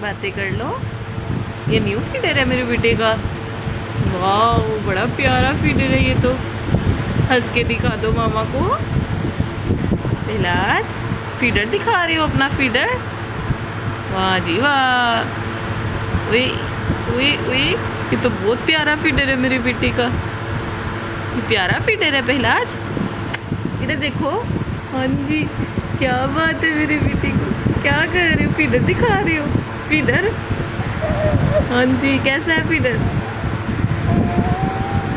बातें कर लो। ये न्यू फीडर है मेरे बेटे का। वाह, बड़ा प्यारा फीडर है ये तो। हंस के दिखा दो मामा को। पहलाज, फीडर दिखा रही हो अपना फीडर। वाह जी वाह। उई उई उई, ये तो बहुत प्यारा फीडर है मेरी बेटी का। ये प्यारा फीडर है पहलाज। इधर देखो। हाँ जी, क्या बात है मेरी बेटी को। क्या कर रही हो? फीडर दिखा रही हो? फीडर। हाँ जी, कैसा है फीडर?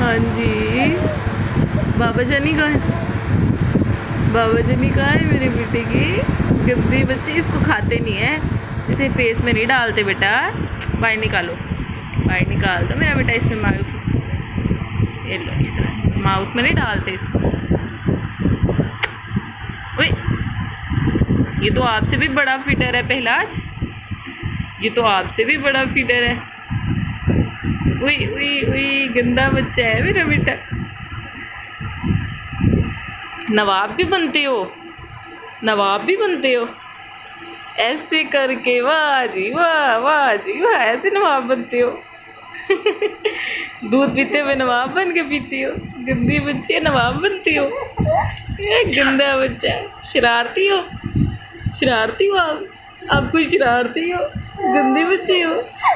हाँ जी। बाबा जानी कहाँ है? बाबा जानी कहाँ है मेरी बेटी की? गंदी बच्चे, इसको खाते नहीं है, इसे फेस में नहीं डालते बेटा। बाहर निकालो, बाहर निकाल दो मेरा बेटा। इसमें माउथ, ये लो, इस तरह इस माउथ में नहीं डालते इसको। ओए, ये तो आपसे भी बड़ा फीडर है पहलाज। ये तो आपसे भी बड़ा फीडर है। उई उई उई, गंदा बच्चा है मेरा बेटा। नवाब भी बनते हो? नवाब भी बनते हो ऐसे करके? वाह जी वाह, वाह जी वाह, ऐसे नवाब बनते हो। दूध पीते हुए नवाब बन के पीती हो? गंदी बच्ची, नवाब बनती हो। ये गंदा बच्चा, शरारती हो। शरारती हो आप कोई शरारती हो, गंदी बच्ची हो।